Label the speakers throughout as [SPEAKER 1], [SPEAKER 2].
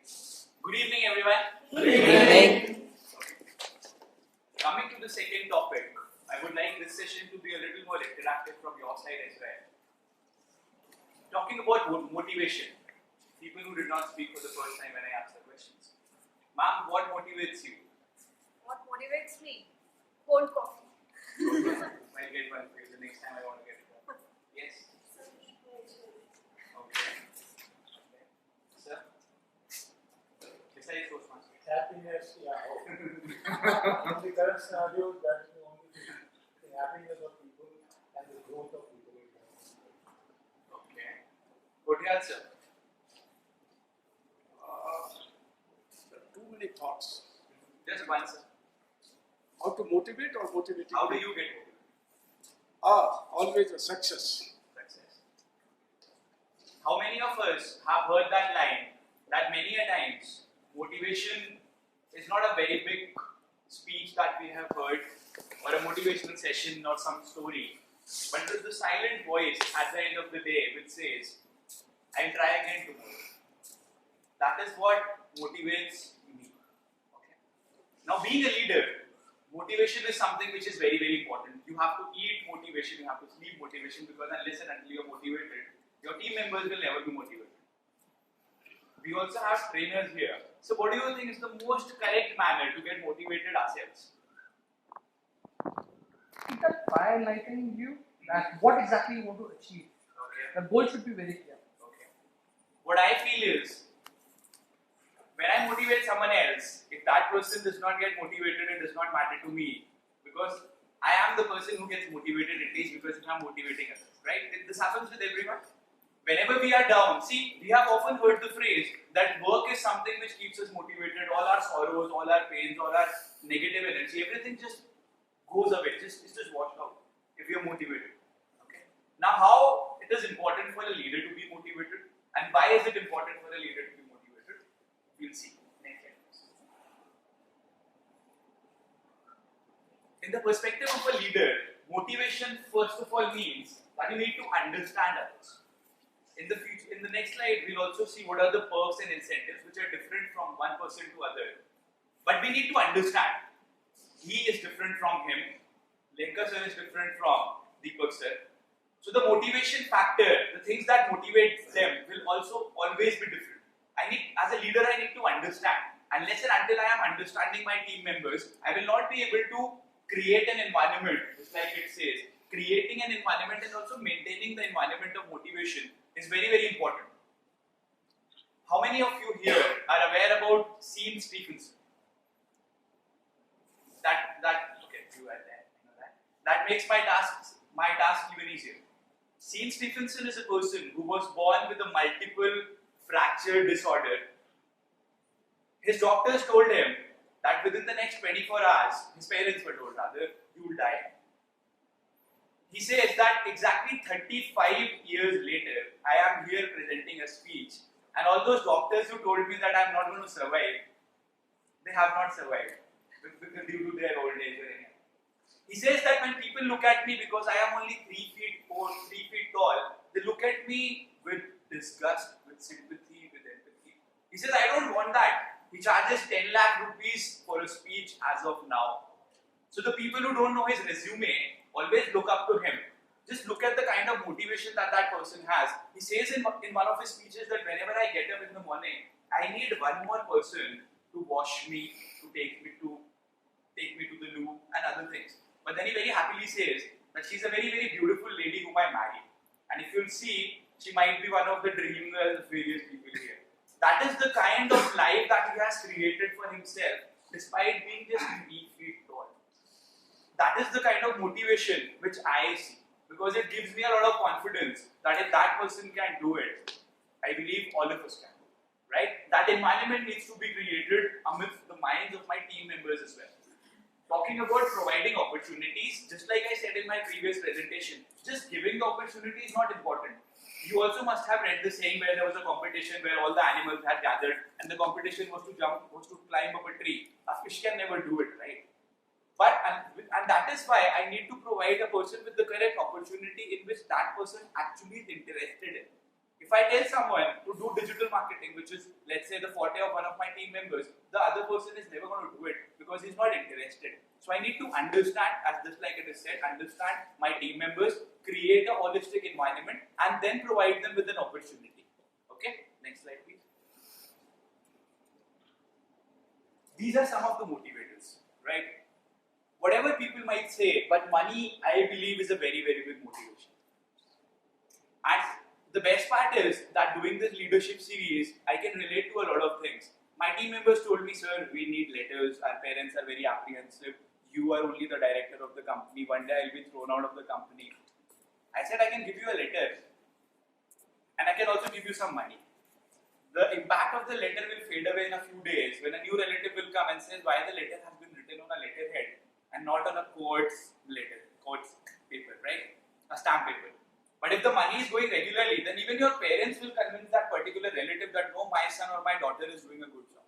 [SPEAKER 1] Good evening, everyone.
[SPEAKER 2] Good evening.
[SPEAKER 1] Coming to the second topic, I would like this session to be a little more interactive from your side as well. Talking about motivation, people who did not speak for the first time when I asked the questions. Ma'am, what motivates you?
[SPEAKER 3] What motivates me? Cold coffee.
[SPEAKER 1] I'll get one for you the next time I want to get one. Yes? Okay. Sir? Besides those ones.
[SPEAKER 4] Happiness, yeah. In the current scenario, that is the only thing. The happiness of people and the growth of people.
[SPEAKER 1] Okay. Kotyal sir?
[SPEAKER 5] There are too many thoughts.
[SPEAKER 1] Just one sir.
[SPEAKER 5] How to motivate or motivating?
[SPEAKER 1] How do you get motivated?
[SPEAKER 5] Always a success.
[SPEAKER 1] Success. How many of us have heard that line that many a times motivation is not a very big speech that we have heard or a motivational session or some story, but it is the silent voice at the end of the day which says, I'll try again tomorrow. That is what motivates me. Okay. Now, being a leader, motivation is something which is very, very important. You have to eat motivation, you have to sleep motivation, because unless and until you are motivated, your team members will never be motivated. We also have trainers here. So what do you think is the most correct manner to get motivated ourselves?
[SPEAKER 2] Keep that by enlightening you that what exactly you want to achieve.
[SPEAKER 1] Okay.
[SPEAKER 2] The goal should be very clear.
[SPEAKER 1] Okay. What I feel is, when I motivate someone else, if that person does not get motivated, it does not matter to me, because I am the person who gets motivated at least because I'm motivating others, right? This happens with everyone. Whenever we are down, see, we have often heard the phrase that work is something which keeps us motivated. All our sorrows, all our pains, all our negative energy, everything just goes away. It's just washed out if we are motivated. Okay. Now, how it is important for a leader to be motivated, and why is it important for a leader to be motivated? We'll see. Next slide. In the perspective of a leader, motivation first of all means that you need to understand others. In the next slide, we'll also see what are the perks and incentives which are different from one person to other. But we need to understand. He is different from him. Lenka sir is different from Deepak sir. So the motivation factor, the things that motivate them will also always be different. As a leader, I need to understand. Unless and until I am understanding my team members, I will not be able to create an environment, just like it says. Creating an environment and also maintaining the environment of motivation is very, very important. How many of you here are aware about Sean Stephenson? Okay, you are there. You know that. That makes my task even easier. Sean Stephenson is a person who was born with a multiple fracture disorder. His doctors told him that within the next 24 hours, his parents were told rather, you will die. He says that exactly 35 years later, I am here presenting a speech, and all those doctors who told me that I am not going to survive, they have not survived due to their old age or anything. He says that when people look at me because I am only 3 feet tall, they look at me with disgust, with sympathy, with empathy. He says, I don't want that. He charges 10 lakh rupees for a speech as of now. So the people who don't know his resume always look up to him. Just look at the kind of motivation that person has. He says in one of his speeches that whenever I get up in the morning, I need one more person to wash me, to take me to the loo and other things. But then he very happily says that she's a very, very beautiful lady whom I marry. And if you'll see, she might be one of the dream girls of various people here. That is the kind of life that he has created for himself, despite being just 3 feet tall. That is the kind of motivation which I see, because it gives me a lot of confidence that if that person can do it, I believe all of us can. Right? That environment needs to be created amidst the minds of my team members as well. Talking about providing opportunities, just like I said in my previous presentation, just giving the opportunity is not important. You also must have read the saying where there was a competition where all the animals had gathered and the competition was to climb up a tree. A fish can never do it, right? And that is why I need to provide a person with the correct opportunity in which that person actually is interested in. If If I tell someone to do digital marketing, which is, let's say, the forte of one of my team members, the other person is never going to do it because he's not interested. So I need to understand, as just like it is said, understand my team members, create a holistic environment, and then provide them with an opportunity. Okay, next slide, please. These are some of the motivators, right? Whatever people might say, but money, I believe, is a very, very big motivation. And the best part is that doing this leadership series, I can relate to a lot of things. My team members told me, sir, we need letters, our parents are very apprehensive, you are only the director of the company, one day I'll be thrown out of the company. I said, I can give you a letter, and I can also give you some money. The impact of the letter will fade away in a few days when a new relative will come and says why the letter has been written on a letterhead and not on a quotes paper, right? A stamp paper. But if the money is going regularly, then even your parents will convince that particular relative that no, my son or my daughter is doing a good job,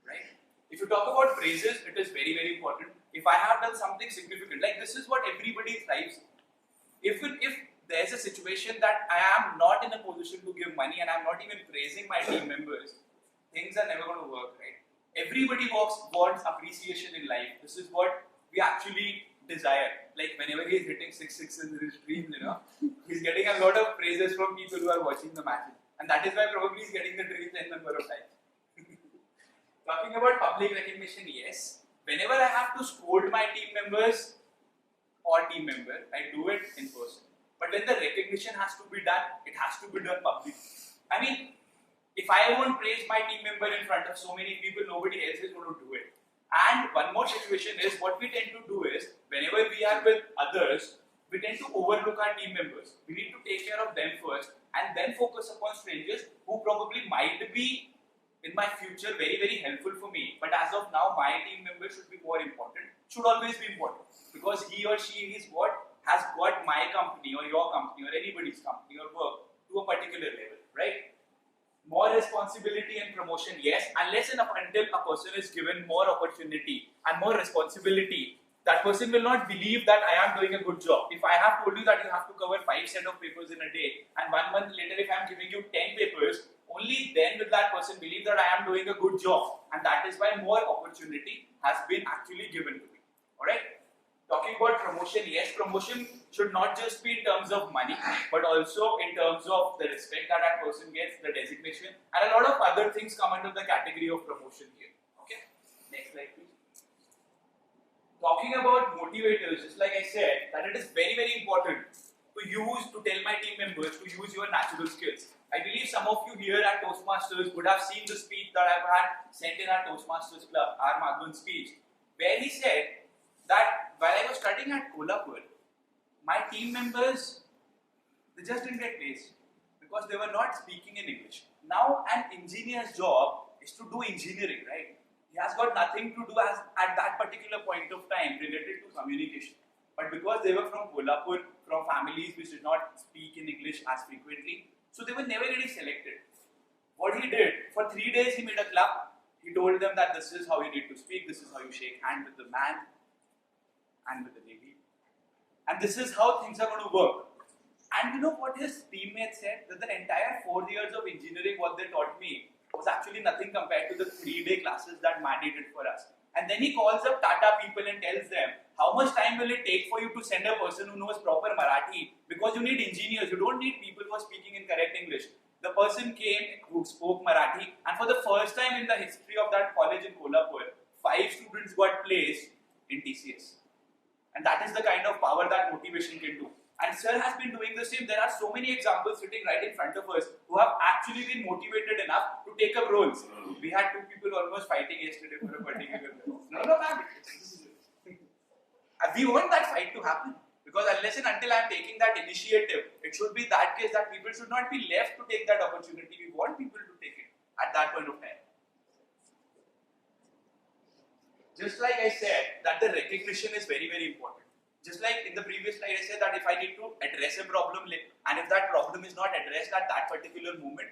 [SPEAKER 1] right? If you talk about praises, it is very, very important. If I have done something significant, like this is what everybody thrives. If there's a situation that I am not in a position to give money and I'm not even praising my team members, things are never going to work, right? Everybody wants appreciation in life. This is what we actually desire. Like whenever he's hitting 6 in his dreams, he's getting a lot of praises from people who are watching the matches. And that is why probably he's getting the dreams n number of times. Talking about public recognition, yes. Whenever I have to scold my team members or team member, I do it in person. But when the recognition has to be done, it has to be done publicly. I mean, if I won't praise my team member in front of so many people, nobody else is going to do it. And one more situation is, what we tend to do is, whenever we are with others, we tend to overlook our team members. We need to take care of them first and then focus upon strangers who probably might be in my future very, very helpful for me. But as of now, my team member should be more important, should always be important. Because he or she is what has got my company or your company or anybody's company or work to a particular level, right? More responsibility and promotion, yes, unless and until a person is given more opportunity and more responsibility, that person will not believe that I am doing a good job. If I have told you that you have to cover 5 sets of papers in a day, and 1 month later if I am giving you 10 papers, only then will that person believe that I am doing a good job. And that is why more opportunity has been actually given to me. Alright? Talking about promotion, yes, promotion should not just be in terms of money, but also in terms of the respect that that person gets, the designation, and a lot of other things come under the category of promotion here. Okay, next slide please. Talking about motivators, just like I said, that it is very, very important to tell my team members to use your natural skills. I believe some of you here at Toastmasters would have seen the speech that I've had sent in our Toastmasters Club, our Madhvan speech, where he said that while I was studying at Kolhapur, my team members, they just didn't get placed because they were not speaking in English. Now an engineer's job is to do engineering, right? He has got nothing to do at that particular point of time related to communication. But because they were from Kolhapur, from families which did not speak in English as frequently, so they were never getting selected. What he did, for 3 days he made a club. He told them that this is how you need to speak, this is how you shake hand with the man and with the lady. And this is how things are going to work. And you know what his teammates said? That the entire 4 years of engineering, what they taught me, was actually nothing compared to the 3-day classes that Mandy did for us. And then he calls up Tata people and tells them, how much time will it take for you to send a person who knows proper Marathi? Because you need engineers, you don't need people who are speaking in correct English. The person came who spoke Marathi, and for the first time in the history of that college in Kolhapur, 5 students got placed in TCS. And that is the kind of power that motivation can do. And Sir has been doing the same. There are so many examples sitting right in front of us who have actually been motivated enough to take up roles. We had 2 people almost fighting yesterday for a particular role. No, ma'am. We want that fight to happen. Because unless and until I am taking that initiative, it should be that case that people should not be left to take that opportunity. We want people to take it at that point of time. Just like I said, that the recognition is very, very important. Just like in the previous slide, I said that if I need to address a problem and if that problem is not addressed at that particular moment,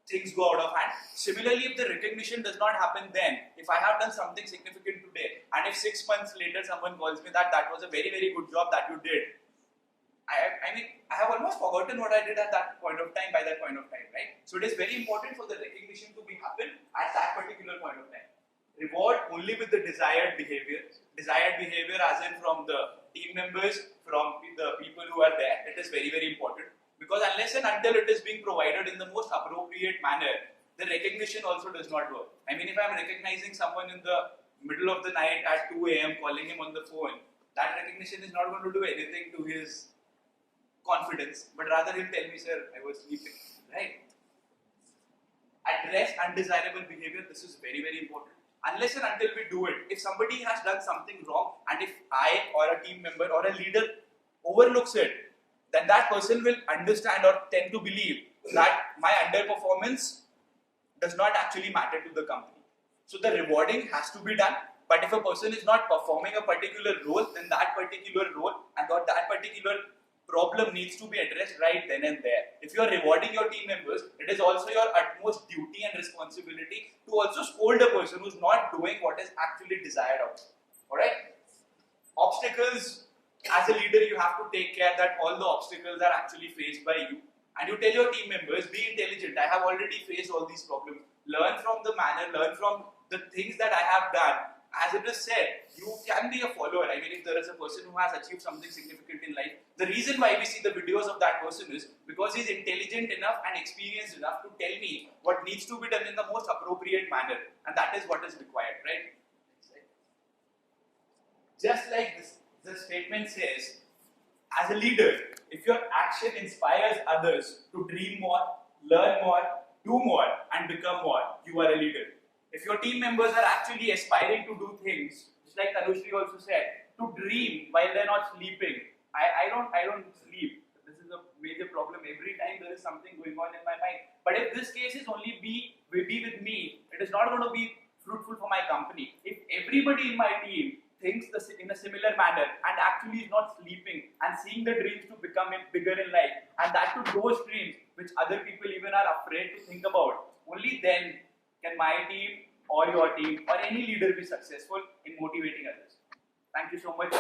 [SPEAKER 1] things go out of hand. Similarly, if the recognition does not happen then, if I have done something significant today, and if 6 months later someone calls me that was a very, very good job that you did, I mean, I have almost forgotten what I did at that point of time, by that point of time, right? So it is very important for the recognition to be happen at that particular point of time. Reward only with the desired behavior as in from the team members, from the people who are there. It is very, very important, because unless and until it is being provided in the most appropriate manner, the recognition also does not work. I mean, if I am recognizing someone in the middle of the night at 2 a.m. calling him on the phone, that recognition is not going to do anything to his confidence, but rather he'll tell me, sir, I was sleeping, right? Address undesirable behavior. This is very, very important. Unless and until we do it, if somebody has done something wrong, and if I or a team member or a leader overlooks it, then that person will understand or tend to believe that my underperformance does not actually matter to the company. So the rewarding has to be done, but if a person is not performing a particular role, then that particular role and that particular problem needs to be addressed right then and there. If you are rewarding your team members, it is also your utmost duty and responsibility to also scold a person who is not doing what is actually desired of you. Alright? Obstacles, as a leader, you have to take care that all the obstacles are actually faced by you. And you tell your team members, be intelligent. I have already faced all these problems. Learn from the manner, learn from the things that I have done. As it is said, you can be a follower. I mean, if there is a person who has achieved something significant in life, the reason why we see the videos of that person is because he's intelligent enough and experienced enough to tell me what needs to be done in the most appropriate manner. And that is what is required, right? Just like this, the statement says, as a leader, if your action inspires others to dream more, learn more, do more, and become more, you are a leader. If your team members are actually aspiring to do things, just like Tanushri also said, to dream while they're not sleeping. I don't sleep. This is a major problem. Every time there is something going on in my mind. But if this case is only be with me, it is not going to be fruitful for my company. If everybody in my team thinks in a similar manner and actually is not sleeping and seeing the dreams to become bigger in life, and that to those dreams which other people even are afraid to think about, only then can my team or your team or any leader be successful in motivating others. Thank you so much.